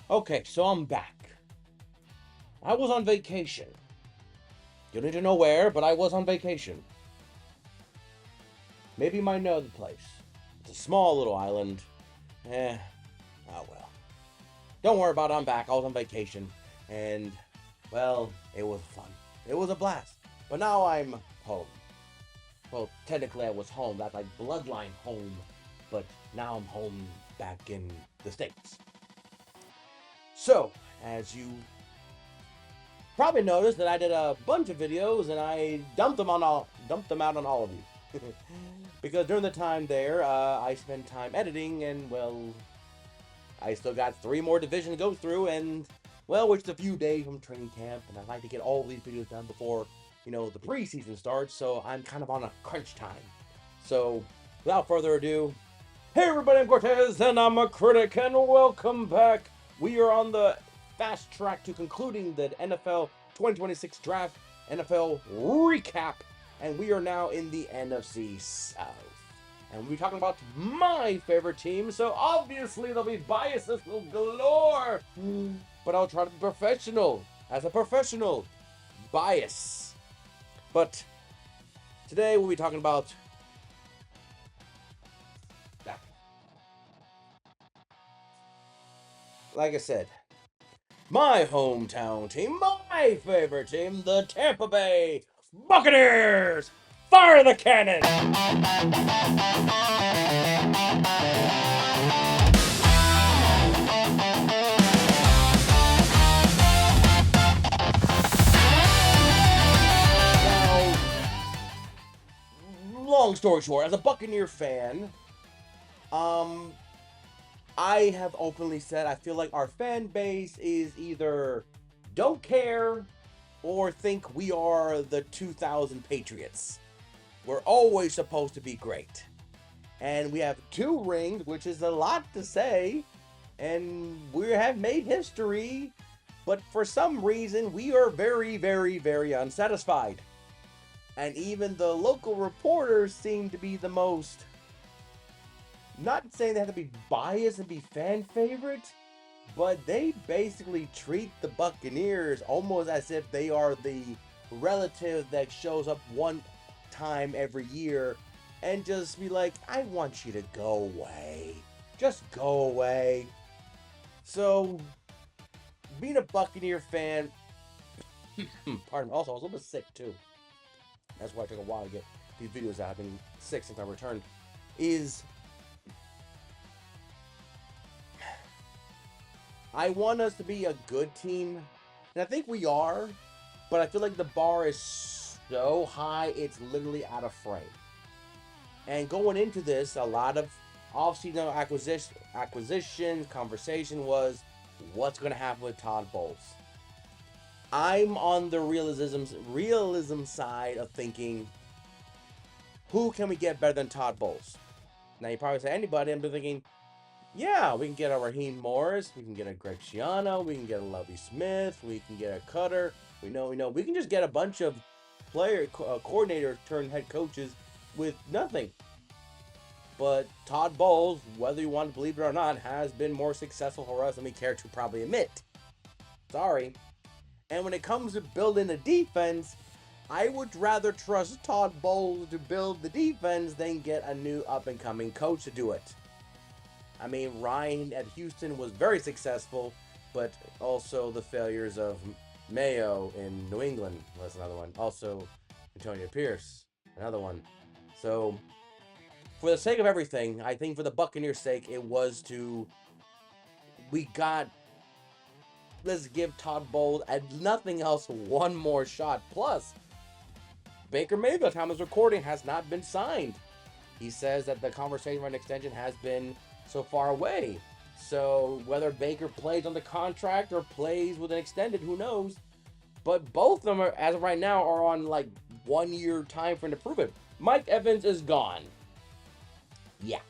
Okay, so I'm back. I was on vacation. You don't need to know where, but I was on vacation. Maybe you might know the place. It's a small little island. Oh well. Don't worry about it, I'm back. I was on vacation. And, well, it was fun. It was a blast. But now I'm home. Well, technically I was home. That's like bloodline home. But now I'm home back in the States. So, as you probably noticed that I did a bunch of videos and I dumped them out on all of you. Because during the time there, I spent time editing and, well, I still got 3 more divisions to go through and, well, which is a few days from training camp, and I'd like to get all these videos done before, the preseason starts, so I'm kind of on a crunch time. So, without further ado, hey everybody, I'm Cortez, and I'm a critic, and welcome back. We are on the fast track to concluding the NFL 2026 draft, NFL recap, and we are now in the NFC South. And we'll be talking about my favorite team, so obviously there'll be biases galore. But I'll try to be professional, as a professional. Bias. But today we'll be talking about that. Like I said, my hometown team, my favorite team, the Tampa Bay Buccaneers! Fire the cannon! Now, long story short, as a Buccaneer fan, I have openly said I feel like our fan base is either don't care or think we are the 2000 Patriots. We're always supposed to be great. And we have 2 rings, which is a lot to say. And we have made history. But for some reason, we are very, very, very unsatisfied. And even the local reporters seem to be the most, not saying they have to be biased and be fan favorites, but they basically treat the Buccaneers almost as if they are the relative that shows up one time every year and just be like, I want you to go away. Just go away. So, being a Buccaneer fan, pardon me, also I was a little bit sick too. That's why it took a while to get these videos out. I've been sick since I returned. I want us to be a good team, and I think we are, but I feel like the bar is so high, it's literally out of frame. And going into this, a lot of off-season acquisition conversation was, what's going to happen with Todd Bowles? I'm on the realism side of thinking, who can we get better than Todd Bowles? Now, you probably say anybody. I'm thinking, yeah, we can get a Raheem Morris, we can get a Greg Schiano, we can get a Lovie Smith, we can get a Cutter. We know, we can just get a bunch of coordinator turned head coaches with nothing. But Todd Bowles, whether you want to believe it or not, has been more successful for us than we care to probably admit. Sorry. And when it comes to building a defense, I would rather trust Todd Bowles to build the defense than get a new up-and-coming coach to do it. I mean, Ryan at Houston was very successful, but also the failures of Mayo in New England was another one. Also, Antonio Pierce, another one. So, for the sake of everything, I think for the Buccaneers' sake, it was let's give Todd Bowles, and nothing else, one more shot. Plus, Baker Mayfield, at the time of this recording, has not been signed. He says that the conversation for an extension has been so far away. So whether Baker plays on the contract or plays with an extended, who knows? But both of them, are, as of right now, are on like 1 year time frame to prove it. Mike Evans is gone. Yeah.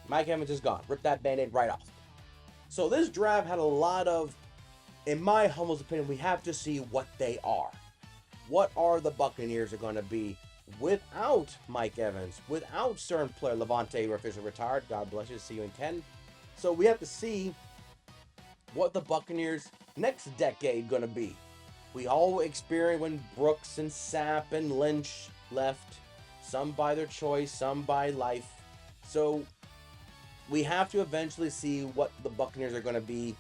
Mike Evans is gone. Rip that Band-Aid right off. So this draft had a lot of, in my humble opinion, we have to see what they are. What are the Buccaneers are going to be without Mike Evans, without certain player Levante, who officially retired. God bless you. See you in Ken. So we have to see what the Buccaneers next decade going to be. We all experienced when Brooks and Sapp and Lynch left, some by their choice, some by life. So we have to eventually see what the Buccaneers are going to be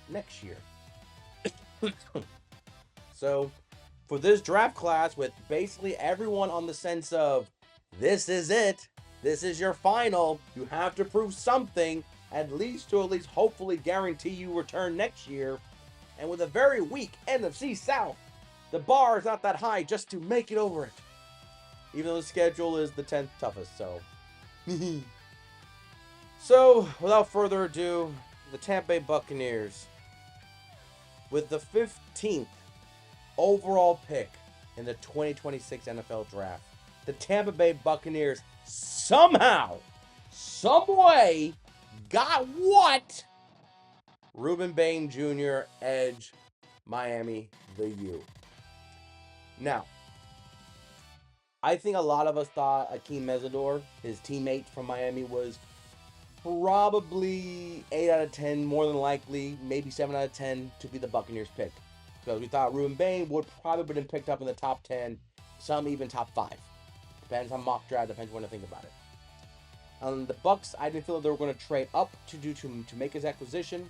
next year. So for this draft class, with basically everyone on the sense of this is it, this is your final, you have to prove something at least hopefully guarantee you return next year. And with a very weak NFC South, the bar is not that high just to make it over it. Even though the schedule is the 10th toughest, so. So, without further ado, the Tampa Bay Buccaneers, with the 15th overall pick in the 2026 NFL Draft, the Tampa Bay Buccaneers somehow, someway, got what? Ruben Bain Jr., edge, Miami, the U. Now, I think a lot of us thought Akeem Mesidor, his teammate from Miami, was probably 8 out of 10, more than likely, maybe 7 out of 10 to be the Buccaneers pick. Because we thought Ruben Bain would probably have been picked up in the top 10, some even top 5. Depends on mock draft, depends when to think about it. The Bucs, I didn't feel that they were going to trade up to make his acquisition.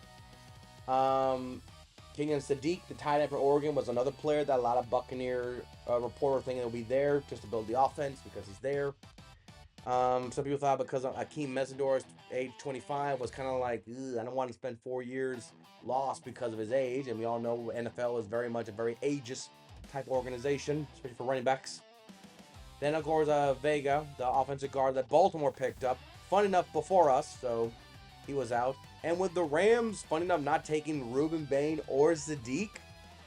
Kenyon Sadiq, the tight end for Oregon, was another player that a lot of Buccaneer reporters thinking will be there just to build the offense because he's there. Some people thought because of Akeem Mesidor's age 25 was kind of like, I don't want to spend 4 years lost because of his age. And we all know NFL is very much a very ageist type organization, especially for running backs. Then, of course, Vega, the offensive guard that Baltimore picked up, fun enough before us, so he was out. And with the Rams, fun enough, not taking Ruben Bain or Sadiq,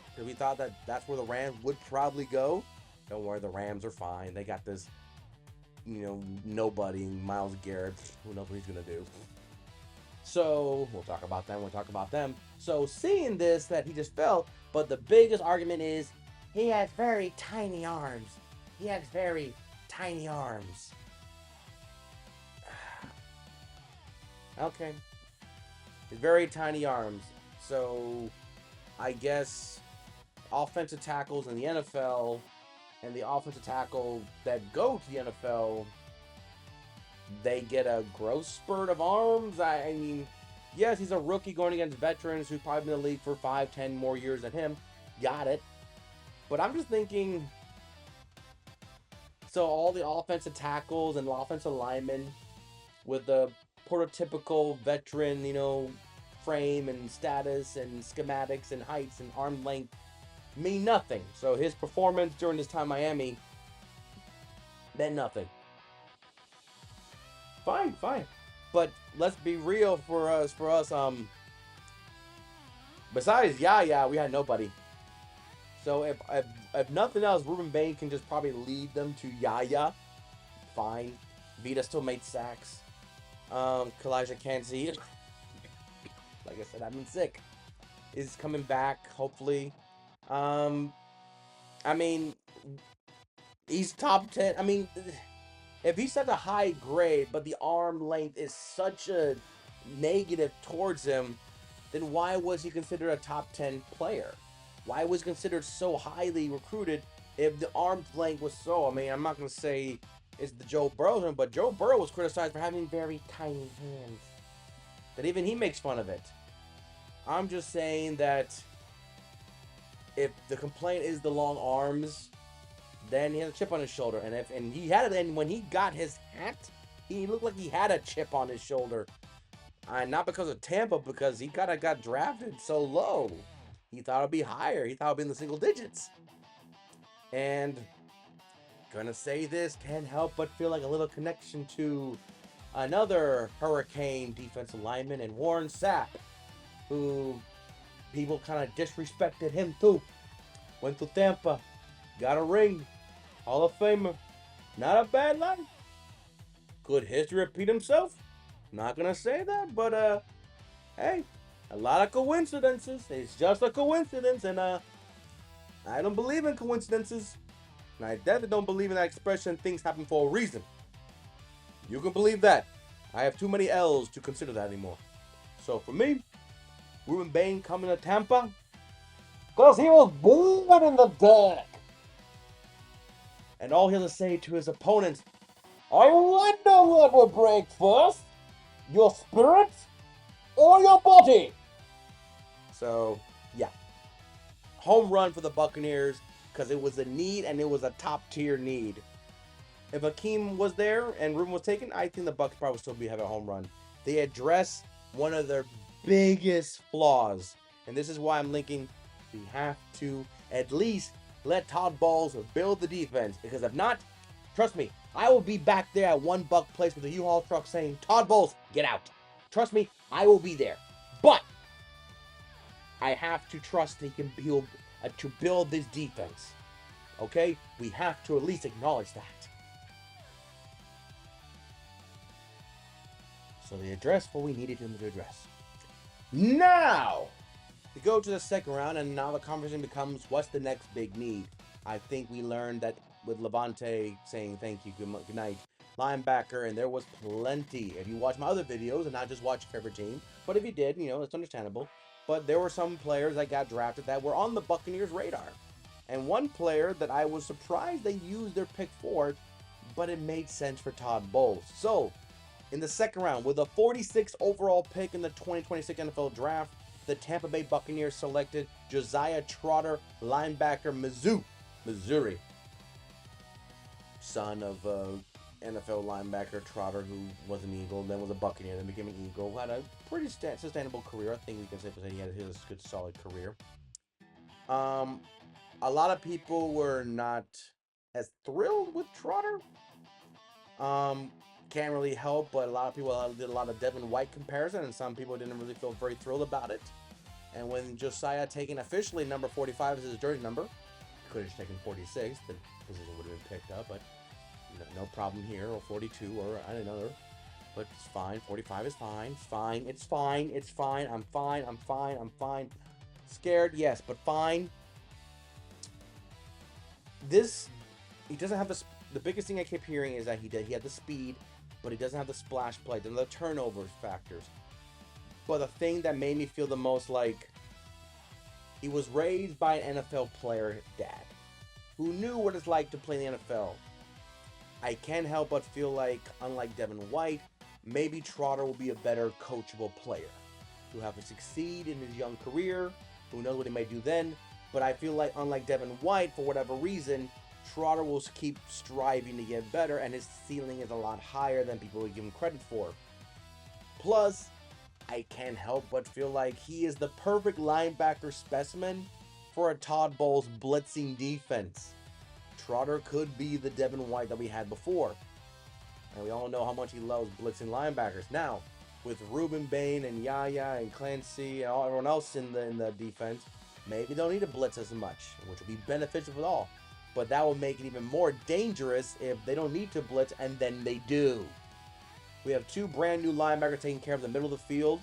because we thought that that's where the Rams would probably go. Don't worry, the Rams are fine. They got this, nobody, Myles Garrett. Who knows what he's going to do. So, we'll talk about them. So, seeing this, that he just fell, but the biggest argument is he has very tiny arms. He has very tiny arms. Okay. He's very tiny arms. So, I guess offensive tackles in the NFL and the offensive tackle that go to the NFL, they get a growth spurt of arms. I mean, yes, he's a rookie going against veterans who've probably been in the league for 5-10 more years than him. Got it. But I'm just thinking, so all the offensive tackles and offensive linemen with the prototypical veteran, frame and status and schematics and heights and arm length mean nothing. So his performance during his time in Miami meant nothing. Fine. But let's be real for us. Besides Yaya, we had nobody. So if nothing else, Ruben Bain can just probably lead them to Yaya. Fine. Vita still made sacks. Kalijah Kancey, like I said, I've been sick, is coming back, hopefully. I mean, he's top 10. I mean, if he's such a high grade, but the arm length is such a negative towards him, then why was he considered a top 10 player? Why was he considered so highly recruited if the arm length was so? I mean, I'm not going to say it's the Joe Burrow one, but Joe Burrow was criticized for having very tiny hands. That even he makes fun of it. I'm just saying that if the complaint is the long arms, then he has a chip on his shoulder. And he had it, and when he got his hat, he looked like he had a chip on his shoulder. Not because of Tampa, because he kind of got drafted so low. He thought it'd be higher. He thought it'd be in the single digits. And gonna say this, can't help but feel like a little connection to another Hurricane defensive lineman and Warren Sapp, who people kind of disrespected him too. Went to Tampa, got a ring, Hall of Famer. Not a bad life. Could history repeat himself? Not gonna say that, but hey, a lot of coincidences. It's just a coincidence, and I don't believe in coincidences. And I definitely don't believe in that expression, things happen for a reason. You can believe that. I have too many L's to consider that anymore. So for me, Ruben Bain coming to Tampa, because he was born in the dark. And all he'll say to his opponents, I wonder what will break first, your spirit or your body. So, yeah. Home run for the Buccaneers, because it was a need and it was a top tier need. If Akeem was there and Ruben was taken, I think the Bucs probably would still be having a home run. They address one of their biggest flaws, and this is why I'm linking. We have to at least let Todd Bowles build the defense, because if not, trust me, I will be back there at one Buck place with a U-Haul truck saying, Todd Bowles, get out. Trust me, I will be there. But I have to trust he'll to build this defense. Okay? We have to at least acknowledge that. So they addressed what we needed them to address. Now, we go to the second round, and now the conversation becomes, what's the next big need? I think we learned that with Levante saying thank you, good night, linebacker, and there was plenty. If you watch my other videos and not just watch your favorite team, but if you did, it's understandable. But there were some players that got drafted that were on the Buccaneers' radar. And one player that I was surprised they used their pick for, but it made sense for Todd Bowles. So, in the second round, with a 46th overall pick in the 2026 NFL Draft, the Tampa Bay Buccaneers selected Josiah Trotter, linebacker, Missouri. Son of NFL linebacker Trotter, who was an Eagle, then was a Buccaneer, then became an Eagle. Had a pretty sustainable career. I think we can safely say he had his good, solid career. A lot of people were not as thrilled with Trotter. Can't really help, but a lot of people did a lot of Devin White comparison, and some people didn't really feel very thrilled about it. And when Josiah taken officially number 45 as his jersey number, he could have taken 46, the position would have been picked up, but no problem here, or 42, or I don't know. But it's fine. 45 is fine. It's fine. It's fine. It's fine. I'm fine. I'm fine. I'm fine. Scared, yes, but fine. He doesn't have the biggest thing I kept hearing is that he had the speed, but he doesn't have the splash play, and the turnover factors. But the thing that made me feel the most like he was raised by an NFL player dad who knew what it's like to play in the NFL. I can't help but feel like, unlike Devin White, maybe Trotter will be a better coachable player who have to succeed in his young career. Who knows what he may do then? But I feel like, unlike Devin White, for whatever reason, Trotter will keep striving to get better, and his ceiling is a lot higher than people would give him credit for. Plus, I can't help but feel like he is the perfect linebacker specimen for a Todd Bowles blitzing defense. Trotter could be the Devin White that we had before. And we all know how much he loves blitzing linebackers. Now, with Ruben Bain and Yaya and Clancy and everyone else in the defense, maybe they don't need to blitz as much, which will be beneficial for all. But that will make it even more dangerous if they don't need to blitz, and then they do. We have two brand new linebackers taking care of the middle of the field,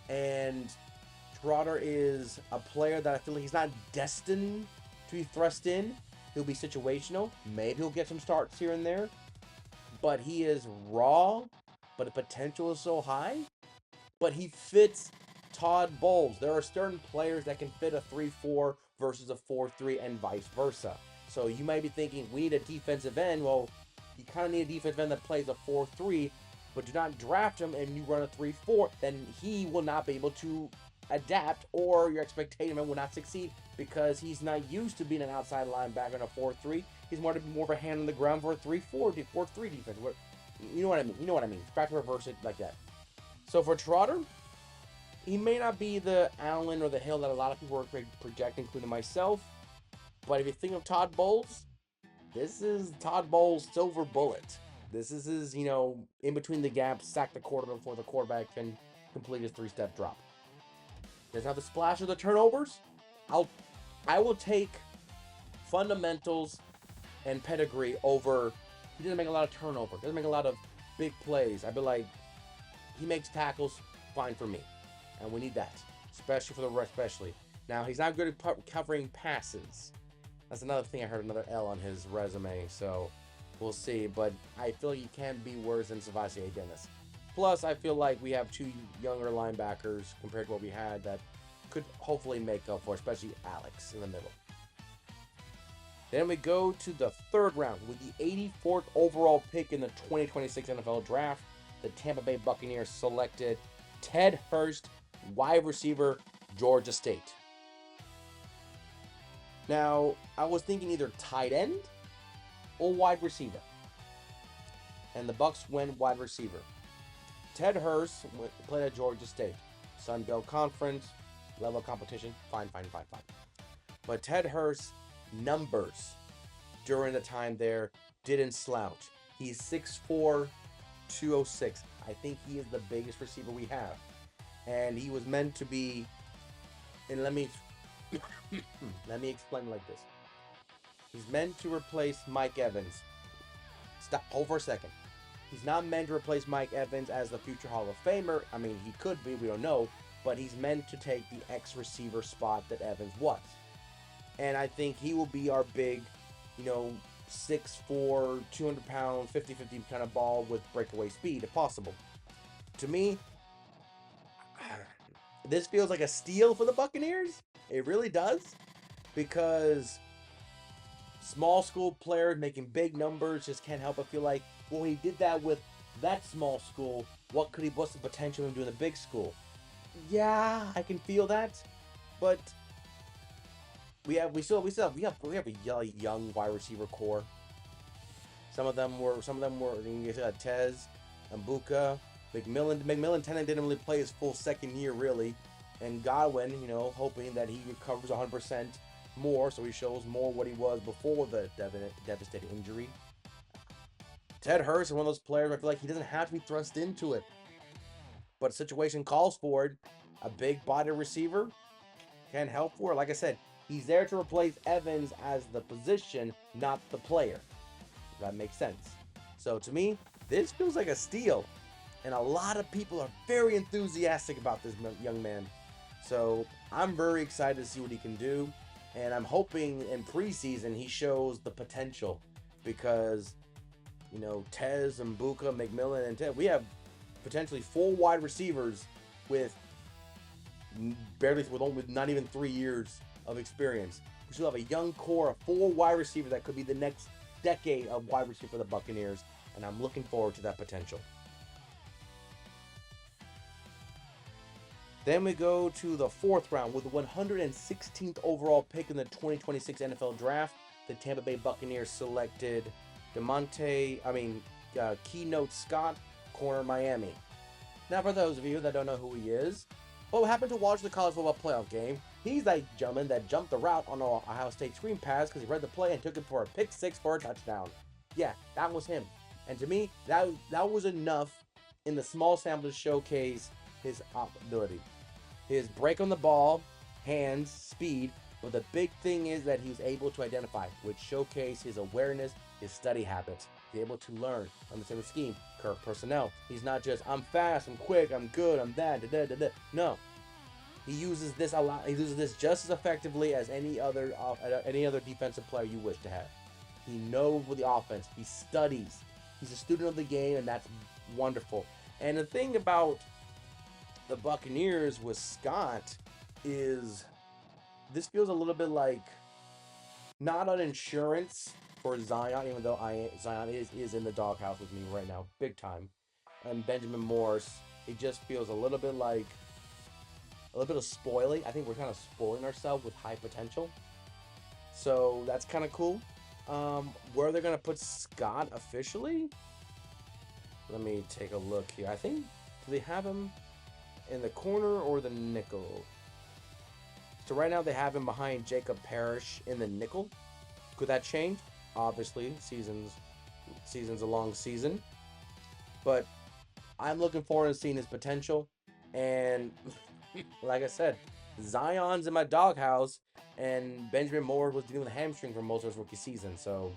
and Trotter is a player that I feel like he's not destined to be thrust in. He'll be situational. Maybe he'll get some starts here and there. But he is raw, but the potential is so high. But he fits Todd Bowles. There are certain players that can fit a 3-4 versus a 4-3 and vice versa. So you might be thinking, we need a defensive end. Well, you kind of need a defensive end that plays a 4-3, but do not draft him and you run a 3-4, then he will not be able to adapt, or your expectation will not succeed because he's not used to being an outside linebacker in a 4-3. He's more of a hand on the ground for a 3-4 defense. You know what I mean? You know what I mean. Back to reverse it like that. So for Trotter, he may not be the Allen or the Hill that a lot of people were projecting, including myself. But if you think of Todd Bowles, this is Todd Bowles' silver bullet. This is his, in between the gaps, sack the quarterback before the quarterback can complete his 3-step drop. Doesn't have the splash or the turnovers. I will take fundamentals and pedigree over. He doesn't make a lot of turnover. Doesn't make a lot of big plays. I'd be like, he makes tackles, fine for me, and we need that, especially for the rest. Especially now, he's not good at covering passes. That's another thing. I heard another L on his resume, so we'll see. But I feel you can be worse than Savasi Dennis. Plus, I feel like we have two younger linebackers compared to what we had that could hopefully make up for, especially Alex in the middle. Then we go to the third round with the 84th overall pick in the 2026 NFL Draft. The Tampa Bay Buccaneers selected Ted Hurst, wide receiver, Georgia State. Now, I was thinking either tight end or wide receiver. And the Bucs went wide receiver. Ted Hurst played at Georgia State. Sun Belt Conference, level of competition, fine. But Ted Hurst's numbers during the time there didn't slouch. He's 6'4", 206. I think he is the biggest receiver we have. And he was meant to be, and let me explain like this. He's meant to replace Mike Evans. Hold for a second. He's not meant to replace Mike Evans as the future Hall of Famer. I mean, he could be, we don't know. But he's meant to take the ex-receiver spot that Evans was. And I think he will be our big, 6'4", 200 pound, 50-50 kind of ball with breakaway speed, if possible. To me, this feels like a steal for the Buccaneers. It really does. Because small school players making big numbers just can't help but feel like, well, he did that with that small school. What's the potential of him doing a big school? Yeah, I can feel that. But we have a young wide receiver core. Some of them were Tez, Mbuka, McMillan. McMillan technically didn't really play his full second year really, and Godwin, hoping that he recovers 100% more, so he shows more what he was before the devastating injury. Ted Hurst is one of those players where I feel like he doesn't have to be thrust into it, but the situation calls for it. A big body receiver can help for it. Like I said, he's there to replace Evans as the position, not the player. That makes sense. So to me, this feels like a steal. And a lot of people are very enthusiastic about this young man. So I'm very excited to see what he can do. And I'm hoping in preseason he shows the potential. Because, Tez and Mbuka, McMillan, and Ted, we have potentially 4 wide receivers with not even 3 years of experience. We still have a young core of 4 wide receivers that could be the next decade of wide receiver for the Buccaneers, and I'm looking forward to that potential. Then we go to the 4th round with the 116th overall pick in the 2026 NFL Draft. The Tampa Bay Buccaneers selected Keynote Scott, corner Miami. Now, for those of you that don't know who he is, or happened to watch the college football playoff game, he's that gentleman that jumped the route on an Ohio State screen pass because he read the play and took it for a pick 6 for a touchdown. Yeah, that was him. And to me, that was enough in the small sample to showcase his ability. His break on the ball, hands, speed, but the big thing is that he was able to identify, which showcased his awareness, his study habits. He's able to learn, understand the scheme, curve personnel. He's not just, I'm fast, I'm quick, I'm good, I'm that, No. He uses this a lot. He uses this just as effectively as any other defensive player you wish to have. He knows with the offense. He studies. He's a student of the game, and that's wonderful. And the thing about the Buccaneers with Scott is this feels a little bit like not an insurance for Zion, even though Zion is in the doghouse with me right now, big time. And Benjamin Morse, it just feels a little bit like a little bit of spoiling. I think we're kind of spoiling ourselves with high potential. So that's kind of cool. Where they're going to put Scott officially? Let me take a look here. I think, do they have him in the corner or the nickel? So right now they have him behind Jacob Parrish in the nickel. Could that change? Obviously, season's a long season. But I'm looking forward to seeing his potential. And like I said, Zion's in my doghouse, and Benjamin Moore was dealing with a hamstring for most of his rookie season. So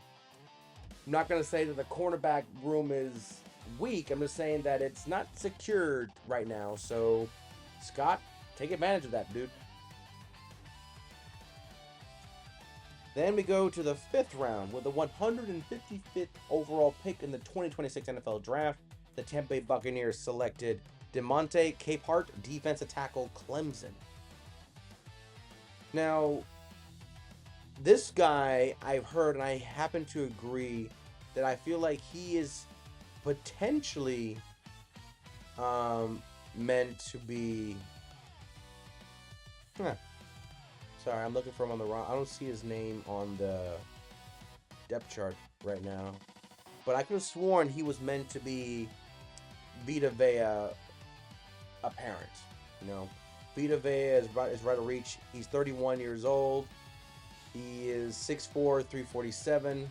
I'm not going to say that the cornerback room is weak. I'm just saying that it's not secured right now. So, Scott, take advantage of that, dude. Then we go to the fifth round with the 155th overall pick in the 2026 NFL Draft. The Tampa Bay Buccaneers selected DeMonte Capehart, defensive tackle, Clemson. Now, this guy I've heard, and I happen to agree that I feel like he is potentially meant to be. Huh, sorry, I'm looking for him on the wrong. I don't see his name on the depth chart right now, but I could have sworn he was meant to be Vita Vea apparent. You know, Vita Vea is right to reach. He's 31 years old. He is 6'4", 347.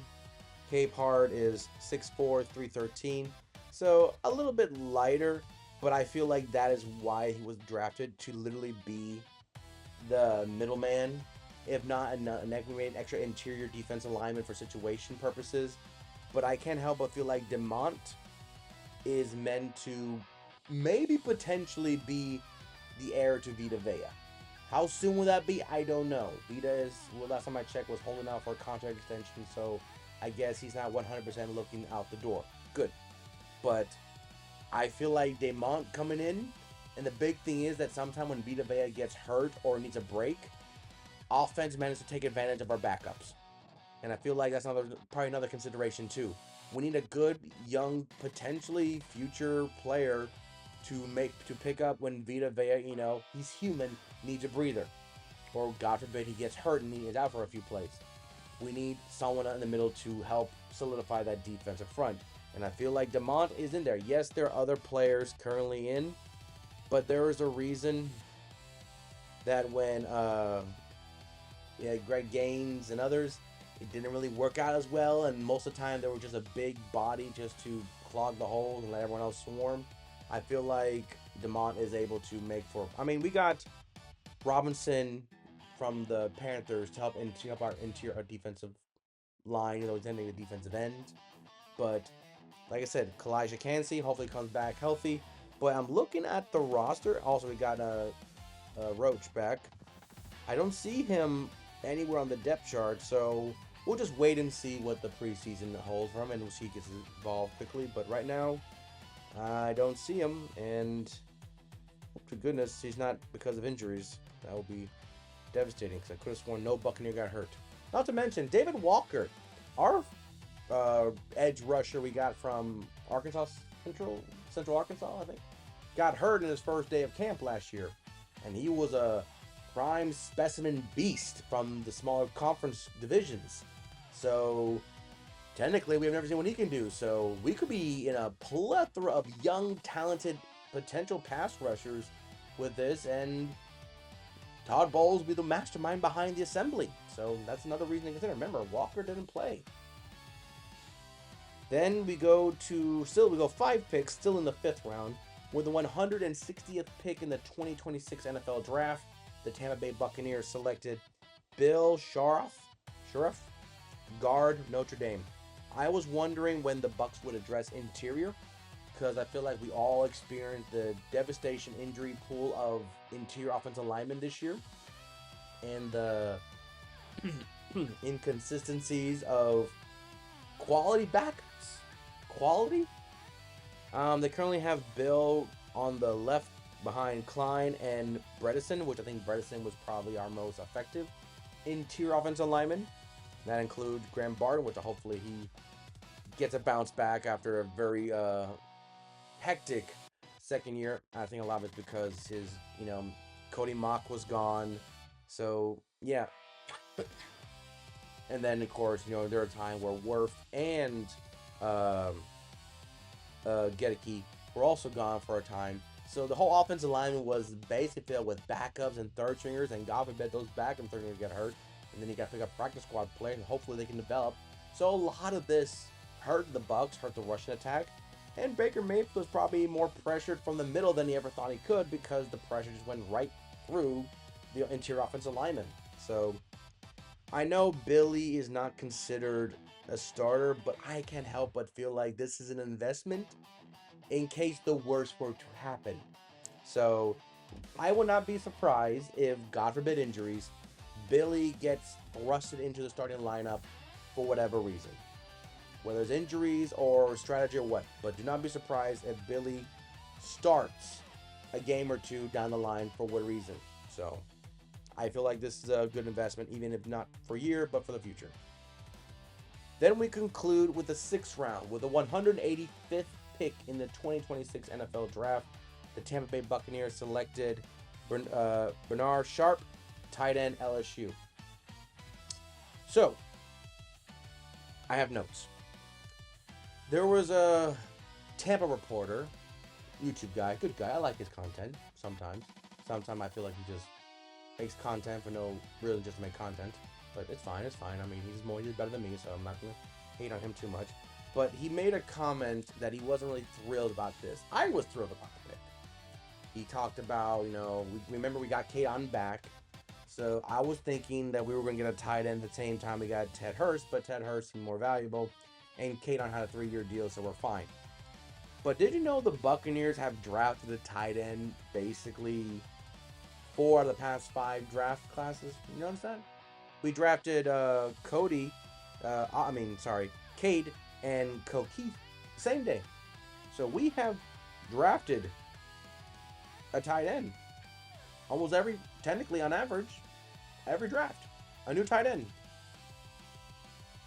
Capehart is 6'4", 313. So a little bit lighter, but I feel like that is why he was drafted, to literally be the middleman, if not an extra interior defensive lineman for situation purposes. But I can't help but feel like DeMont is meant to maybe potentially be the heir to Vita Vea. How soon will that be? I don't know. Vita is, well, last time I checked, was holding out for a contract extension, so I guess he's not 100% looking out the door. Good. But I feel like DeMont coming in, and the big thing is that sometime when Vita Vea gets hurt or needs a break, offense manages to take advantage of our backups. And I feel like that's probably another consideration too. We need a good, young, potentially future player to pick up when Vita Vea, he's human, needs a breather. Or God forbid he gets hurt and he is out for a few plays. We need someone in the middle to help solidify that defensive front. And I feel like DeMont is in there. Yes, there are other players currently in, but there is a reason that when Greg Gaines and others, it didn't really work out as well, and most of the time there was just a big body just to clog the holes and let everyone else swarm. I feel like DeMont is able to make for. I mean, we got Robinson from the Panthers to help our defensive line, he's ending the defensive end. But like I said, Kalijah Cansey hopefully comes back healthy. But I'm looking at the roster. Also, we got Roach back. I don't see him anywhere on the depth chart, so we'll just wait and see what the preseason holds for him, and we'll see if he gets involved quickly. But right now, I don't see him, and to goodness, he's not because of injuries. That would be devastating, because I could have sworn no Buccaneer got hurt. Not to mention, David Walker, our edge rusher we got from Arkansas, Central Arkansas, I think, got hurt in his first day of camp last year, and he was a prime specimen beast from the smaller conference divisions. So technically, we have never seen what he can do. So we could be in a plethora of young, talented, potential pass rushers with this, and Todd Bowles will be the mastermind behind the assembly. So that's another reason to consider. Remember, Walker didn't play. Then we go 5 picks, still in the 5th round, with the 160th pick in the 2026 NFL Draft. The Tampa Bay Buccaneers selected Bill Sharaff, guard, Notre Dame. I was wondering when the Bucs would address interior, because I feel like we all experienced the devastation injury pool of interior offensive linemen this year, and the inconsistencies of quality backups. They currently have Bill on the left behind Klein and Bredesen, which I think Bredesen was probably our most effective interior offensive lineman. That includes Graham Barton, which hopefully he gets a bounce back after a very hectic second year. I think a lot of it's because his, Cody Mock was gone. So, yeah. And then, of course, there was a time where Wirth and Gedeke were also gone for a time. So the whole offensive lineman was basically filled with backups and third stringers, and God forbid those backup third stringers get hurt, and then you got to pick up practice squad players, and hopefully they can develop. So a lot of this hurt the Bucs, hurt the rushing attack, and Baker Mayfield was probably more pressured from the middle than he ever thought he could, because the pressure just went right through the interior offensive lineman. So I know Billy is not considered a starter, but I can't help but feel like this is an investment in case the worst were to happen. So I would not be surprised if, God forbid injuries, Billy gets thrusted into the starting lineup for whatever reason. Whether it's injuries or strategy or what. But do not be surprised if Billy starts a game or two down the line for what reason. So I feel like this is a good investment, even if not for a year, but for the future. Then we conclude with the 6th round with the 185th pick in the 2026 NFL Draft. The Tampa Bay Buccaneers selected Bernard Sharp, tight end, LSU. So, I have notes. There was a Tampa reporter, YouTube guy, good guy. I like his content sometimes. Sometimes I feel like he just makes content for no, really just to make content. But it's fine, it's fine. I mean, he's better than me, so I'm not going to hate on him too much. But he made a comment that he wasn't really thrilled about this. I was thrilled about the pick. He talked about, remember we got Kate on back. So I was thinking that we were going to get a tight end at the same time we got Ted Hurst, but Ted Hurst seemed more valuable. And Kadon had a 3-year deal, so we're fine. But did you know the Buccaneers have drafted a tight end basically 4 out of the past 5 draft classes? You notice that? We drafted Cade and Keith same day. So we have drafted a tight end almost technically on average, every draft, a new tight end.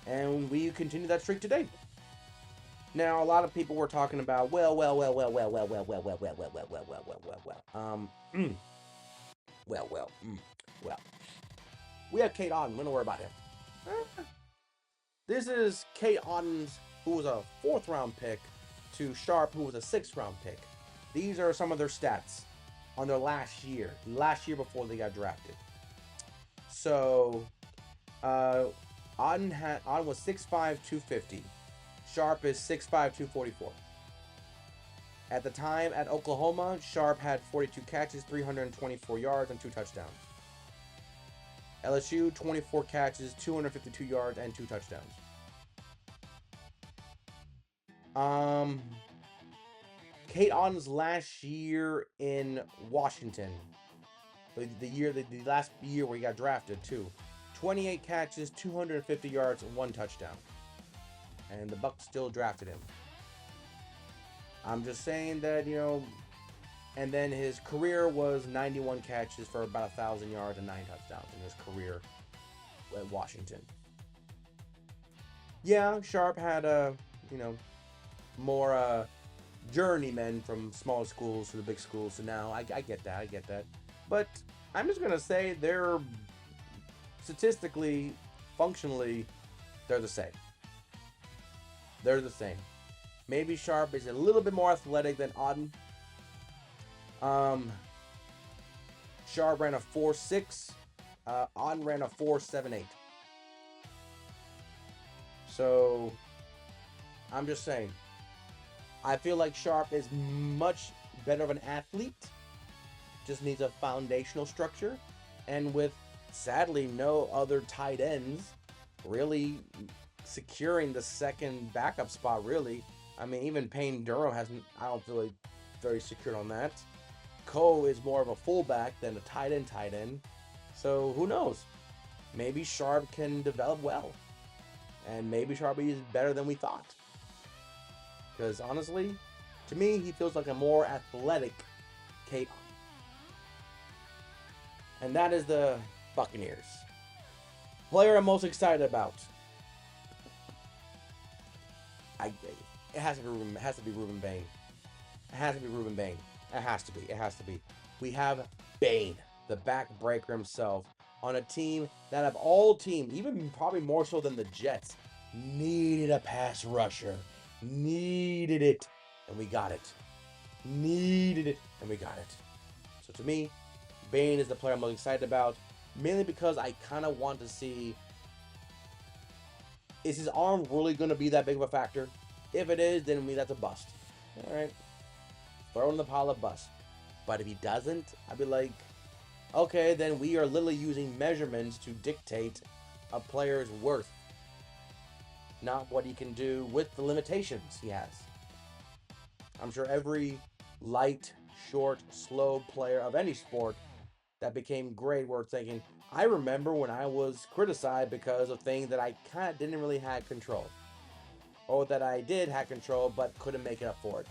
And we continue that streak today. Now, a lot of people were talking about, well. We have Kate Auden. We don't worry about him. This is Kate Auden's, who was a 4th round pick, to Sharp, who was a 6th round pick. These are some of their stats on their last year before they got drafted. So, Auden was 6'5", 250. Sharp is 6'5", 244. At the time at Oklahoma, Sharp had 42 catches, 324 yards, and 2 touchdowns. LSU, 24 catches, 252 yards, and 2 touchdowns. Kate Auden's last year in Washington, the last year where he got drafted too, 28 catches, 250 yards, and 1 touchdown. And the Bucs still drafted him. I'm just saying that, and then his career was 91 catches for about 1,000 yards and 9 touchdowns in his career at Washington. Yeah, Sharp had more journeymen from small schools to the big schools. So now I get that. But I'm just going to say they're statistically, functionally, they're the same. Maybe Sharp is a little bit more athletic than Auden. Sharp ran a 4.6. Auden ran a 4.78. So, I'm just saying. I feel like Sharp is much better of an athlete. Just needs a foundational structure. And with, sadly, no other tight ends really securing the second backup spot, really. I mean, even Payne Durham I don't feel like very secured on that. Cole is more of a fullback than a tight end. So who knows? Maybe Sharp can develop well. And maybe Sharp is better than we thought. Because honestly, to me, he feels like a more athletic Kate. And that is the Buccaneers. Player I'm most excited about. It has to be Ruben Bain. It has to be. We have Bain, the backbreaker himself, on a team that of all teams, even probably more so than the Jets, needed a pass rusher. Needed it. And we got it. So to me, Bain is the player I'm most excited about. Mainly because I kind of want to see, is his arm really going to be that big of a factor? If it is, then that's a bust. All right. Throw in the pile of bust. But if he doesn't, I'd be like, okay, then we are literally using measurements to dictate a player's worth. Not what he can do with the limitations he has. I'm sure every light, short, slow player of any sport that became great were thinking, I remember when I was criticized because of things that I kind of didn't really have control. Or that I did have control but couldn't make it up for it.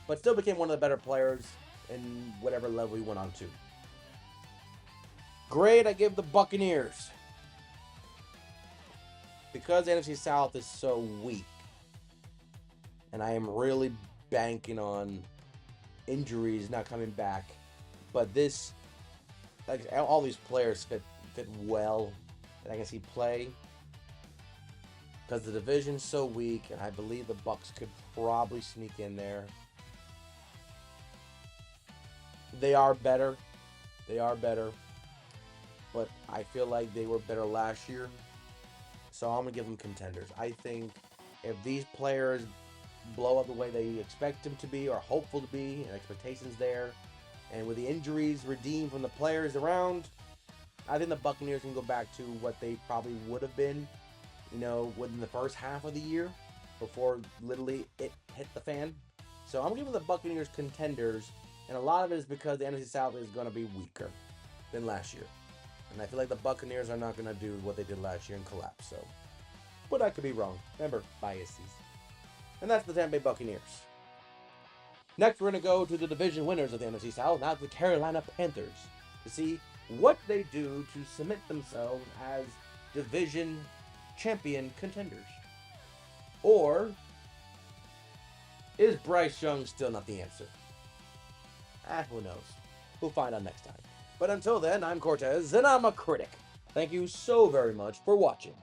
But still became one of the better players in whatever level he went on to. Grade, I give the Buccaneers. Because the NFC South is so weak, and I am really banking on injuries not coming back. But this, like all these players fit well, and I can see play. Because the division's so weak, and I believe the Bucs could probably sneak in there. They are better. They are better. But I feel like they were better last year. So I'm going to give them contenders. I think if these players blow up the way they expect them to be or hopeful to be, and expectations there, and with the injuries redeemed from the players around, I think the Buccaneers can go back to what they probably would have been, within the first half of the year before literally it hit the fan. So I'm giving the Buccaneers contenders, and a lot of it is because the NFC South is going to be weaker than last year. And I feel like the Buccaneers are not going to do what they did last year and collapse. So, but I could be wrong. Remember, biases. And that's the Tampa Bay Buccaneers. Next, we're going to go to the division winners of the NFC South, now the Carolina Panthers, to see what they do to cement themselves as division champion contenders. Or is Bryce Young still not the answer? Who knows? We'll find out next time. But until then, I'm Cortez, and I'm a critic. Thank you so very much for watching.